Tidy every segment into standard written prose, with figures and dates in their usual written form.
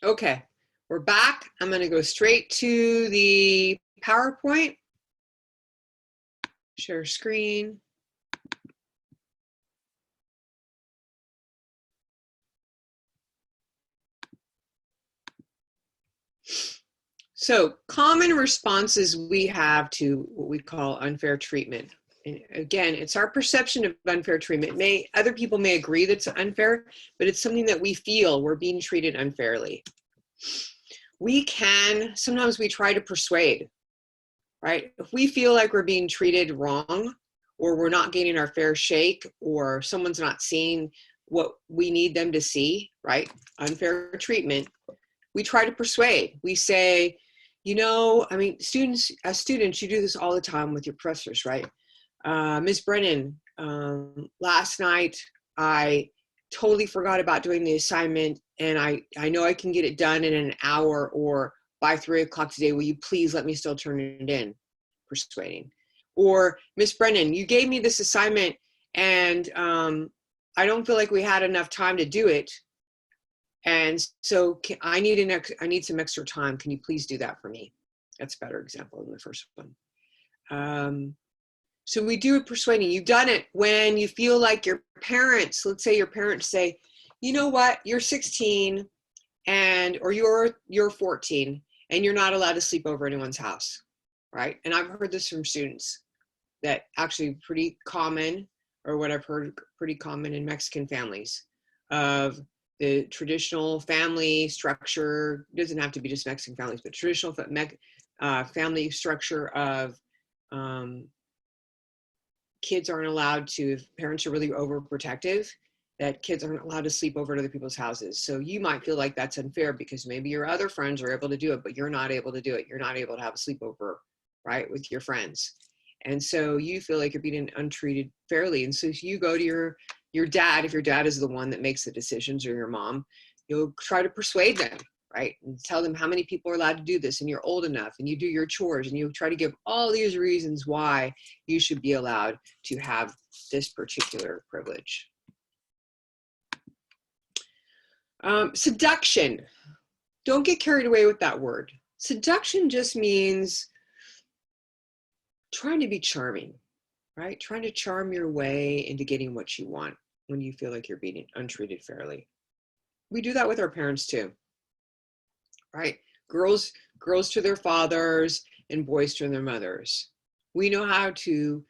Okay, we're back. I'm going to go straight to the PowerPoint. Share screen. So common responses we have to what we call unfair treatment. And again, it's our perception of unfair treatment. Other people may agree that's unfair, but it's something that we feel we're being treated unfairly. Sometimes we try to persuade, right? If we feel like we're being treated wrong, or we're not getting our fair shake, or someone's not seeing what we need them to see, right? Unfair treatment. We try to persuade. We say, I mean, as students, you do this all the time with your professors, right? Ms. Brennan, last night I totally forgot about doing the assignment, and I know I can get it done in an hour or by 3 o'clock today. Will you please let me still turn it in? Persuading. Or, Ms. Brennan, you gave me this assignment, and I don't feel like we had enough time to do it. And so I need some extra time. Can you please do that for me? That's a better example than the first one. So we do it persuading. You've done it when you feel like your parents, let's say your parents say, you know what, you're 16 or you're 14 and you're not allowed to sleep over anyone's house, right? And I've heard this from students that actually pretty common, or what I've heard pretty common in Mexican families, of the traditional family structure. It doesn't have to be just Mexican families, but traditional family structure of kids aren't allowed to, if parents are really overprotective, that kids aren't allowed to sleep over at other people's houses. So you might feel like that's unfair because maybe your other friends are able to do it, but you're not able to do it. You're not able to have a sleepover, right, with your friends. And so you feel like you're being untreated fairly. And so if you go to your dad, if your dad is the one that makes the decisions, or your mom, you'll try to persuade them, right? And tell them how many people are allowed to do this, and you're old enough, and you do your chores, and you try to give all these reasons why you should be allowed to have this particular privilege. Seduction. Don't get carried away with that word. Seduction just means trying to be charming, right? Trying to charm your way into getting what you want when you feel like you're being untreated fairly. We do that with our parents too, right? Girls to their fathers and boys to their mothers. We know how to,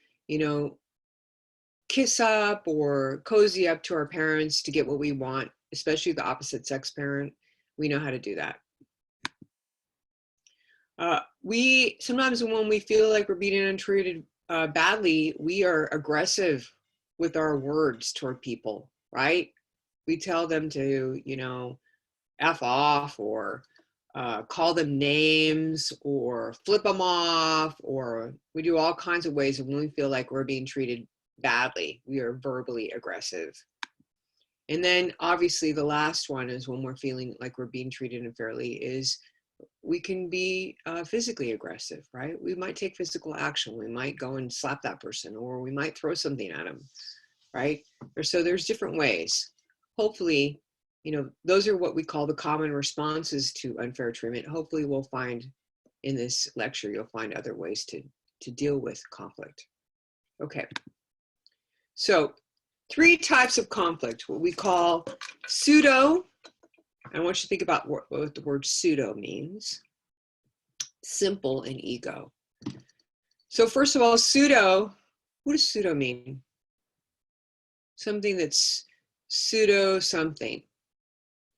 kiss up or cozy up to our parents to get what we want, especially the opposite sex parent. We know how to do that. We sometimes, when we feel like we're being untreated badly, we are aggressive with our words toward people, right? We tell them to, F off, or call them names, or flip them off, or we do all kinds of ways when we feel like we're being treated badly. We are verbally aggressive. And then obviously the last one is when we're feeling like we're being treated unfairly, is we can be physically aggressive, right? We might take physical action. We might go and slap that person, or we might throw something at them, right? So there's different ways. Hopefully, those are what we call the common responses to unfair treatment. Hopefully we'll find in this lecture, you'll find other ways to deal with conflict. Okay. So 3 types of conflict, what we call pseudo. I want you to think about what the word pseudo means. Simple and ego. So first of all, pseudo, what does pseudo mean? Something that's pseudo something.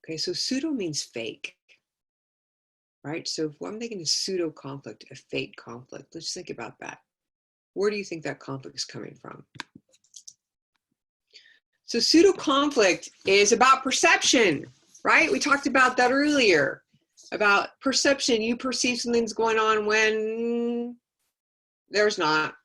Okay, so pseudo means fake, right? So if I'm thinking of pseudo conflict, a fake conflict, let's think about that. Where do you think that conflict is coming from? So pseudo conflict is about perception, right? We talked about that earlier, about perception. You perceive something's going on when there's not.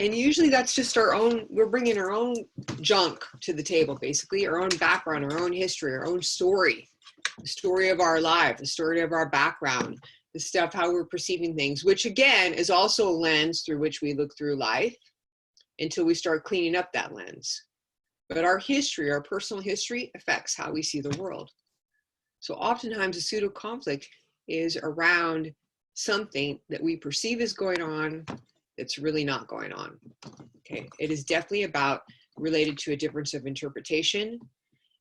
And usually that's just we're bringing our own junk to the table, basically, our own background, our own history, our own story, the story of our life, the story of our background, the stuff, how we're perceiving things, which again is also a lens through which we look through life until we start cleaning up that lens. But our history, our personal history, affects how we see the world. So oftentimes a pseudo conflict is around something that we perceive is going on that's really not going on. Okay, it is definitely about related to a difference of interpretation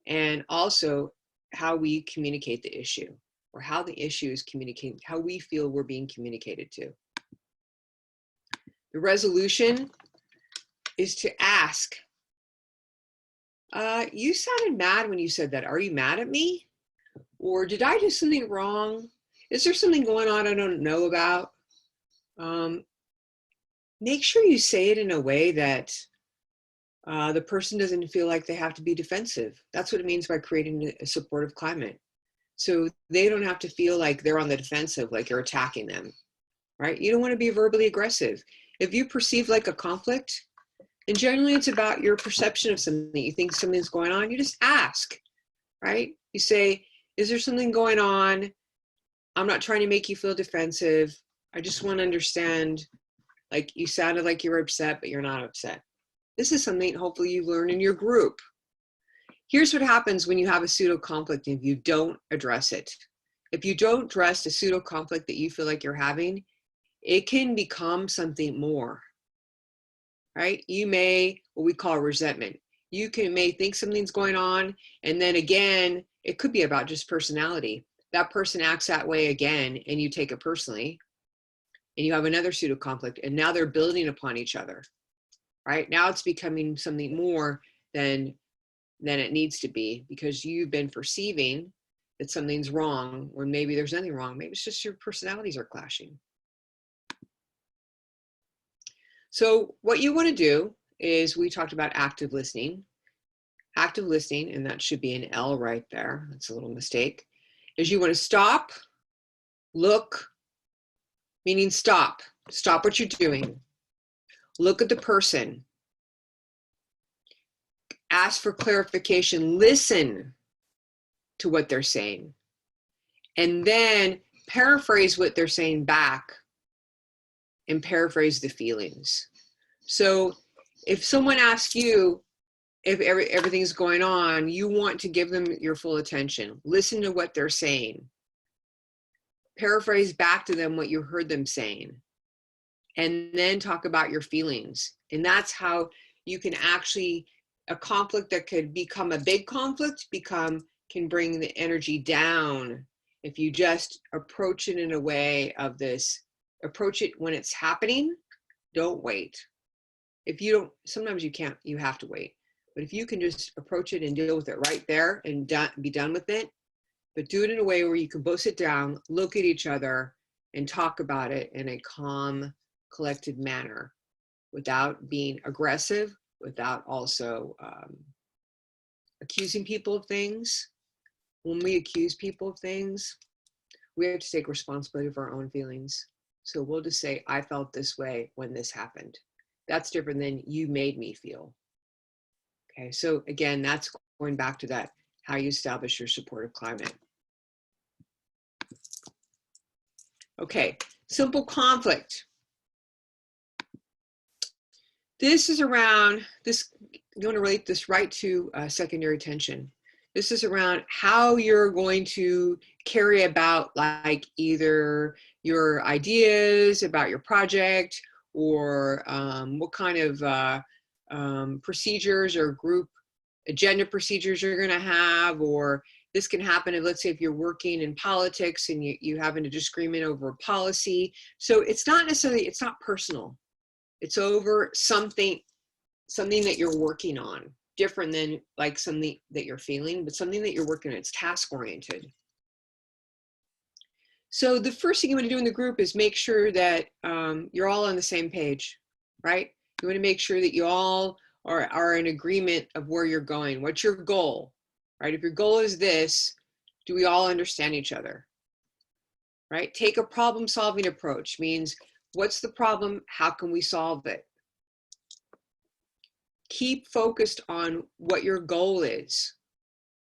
and also how we communicate the issue, or how the issue is communicated, how we feel we're being communicated to. The resolution is to ask, you sounded mad when you said that. Are you mad at me? Or did I do something wrong? Is there something going on I don't know about? Make sure you say it in a way that the person doesn't feel like they have to be defensive. That's what it means by creating a supportive climate. So they don't have to feel like they're on the defensive, like you're attacking them, right? You don't want to be verbally aggressive. If you perceive like a conflict, and generally it's about your perception of something, you think something's going on, you just ask, right? You say, is there something going on? I'm not trying to make you feel defensive. I just want to understand, like you sounded like you were upset, but you're not upset. This is something hopefully you learn in your group. Here's what happens when you have a pseudo conflict if you don't address it. If you don't address the pseudo conflict that you feel like you're having, it can become something more, right? You may, what we call resentment. You may think something's going on, and then again, it could be about just personality. That person acts that way again, and you take it personally, and you have another pseudo conflict, and now they're building upon each other, right? Now it's becoming something more than it needs to be, because you've been perceiving that something's wrong when maybe there's nothing wrong. Maybe it's just your personalities are clashing. So what you want to do is, we talked about active listening. Active listening, and that should be an L right there. That's a little mistake. Is you want to stop, look, meaning stop. Stop what you're doing. Look at the person. Ask for clarification. Listen to what they're saying. And then paraphrase what they're saying back and paraphrase the feelings. So if someone asks you if everything's going on, you want to give them your full attention. Listen to what they're saying. Paraphrase back to them what you heard them saying. And then talk about your feelings. And that's how you can actually, a conflict that could become a big conflict can bring the energy down if you just approach it in a way of this. Approach it when it's happening. Don't wait. If you don't, sometimes you can't, you have to wait. But if you can just approach it and deal with it right there and be done with it, but do it in a way where you can both sit down, look at each other, and talk about it in a calm, collected manner, without being aggressive, without also accusing people of things. When we accuse people of things, we have to take responsibility for our own feelings. So we'll just say, I felt this way when this happened. That's different than you made me feel. Okay, so again, that's going back to that, how you establish your supportive climate. Okay, simple conflict. This is around, you want to relate this right to secondary tension. This is around how you're going to carry about, like, either your ideas about your project, or what kind of procedures or group agenda procedures you're going to have. Or this can happen if, let's say, if you're working in politics and you having a disagreement over a policy. So it's not necessarily, it's not personal. It's over something that you're working on, different than like something that you're feeling, but something that you're working on. It's task oriented. So the first thing you want to do in the group is make sure that you're all on the same page, right? You want to make sure that you all are in agreement of where you're going. What's your goal, right? If your goal is this, do we all understand each other, right? Take a problem solving approach, means what's the problem? How can we solve it? Keep focused on what your goal is,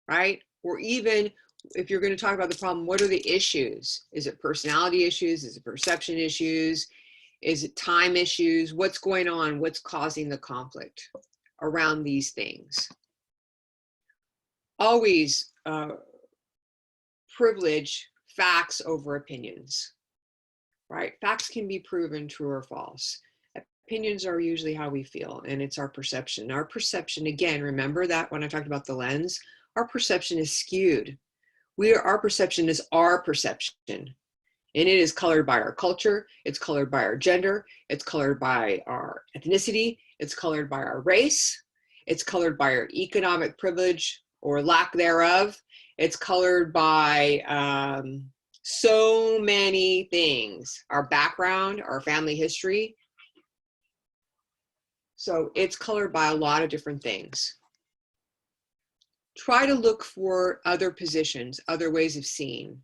right? Or even if you're going to talk about the problem, what are the issues? Is it personality issues? Is it perception issues? Is it time issues? What's going on? What's causing the conflict around these things? Always privilege facts over opinions, right? Facts can be proven true or false. Opinions are usually how we feel, and it's our perception. Our perception, again, remember that when I talked about the lens, our perception is skewed. Our perception is our perception, and it is colored by our culture, it's colored by our gender, it's colored by our ethnicity, it's colored by our race, it's colored by our economic privilege or lack thereof, it's colored by so many things, our background, our family history. So it's colored by a lot of different things. Try to look for other positions, other ways of seeing.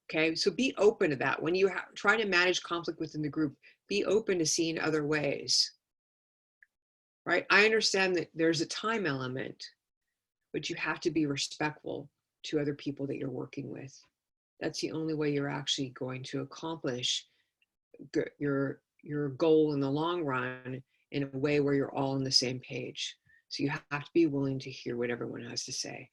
Okay, so be open to that. When you try to manage conflict within the group, be open to seeing other ways, right? I understand that there's a time element, but you have to be respectful to other people that you're working with. That's the only way you're actually going to accomplish your goal in the long run in a way where you're all on the same page. So you have to be willing to hear what everyone has to say.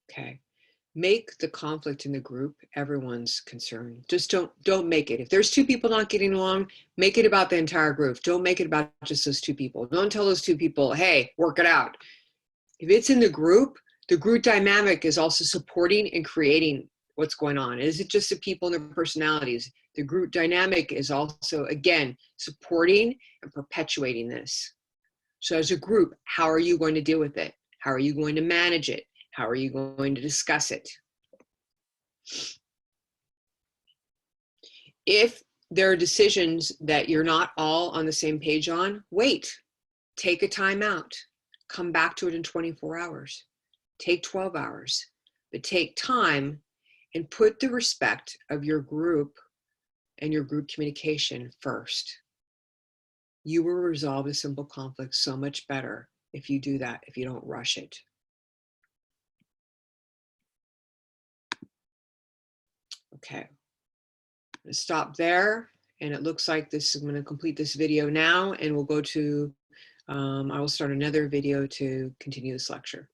Okay. Make the conflict in the group everyone's concern. Just don't make it. If there's two people not getting along, make it about the entire group. Don't make it about just those two people. Don't tell those two people, hey, work it out. If it's in the group dynamic is also supporting and creating what's going on. Is it just the people and their personalities? The group dynamic is also, again, supporting and perpetuating this. So as a group, how are you going to deal with it? How are you going to manage it? How are you going to discuss it? If there are decisions that you're not all on the same page on, wait, take a time out, come back to it in 24 hours, take 12 hours, but take time and put the respect of your group and your group communication first. You will resolve a simple conflict so much better if you do that, if you don't rush it. Okay, I'm gonna stop there, and it looks like I'm gonna complete this video now, and we'll go to, I will start another video to continue this lecture.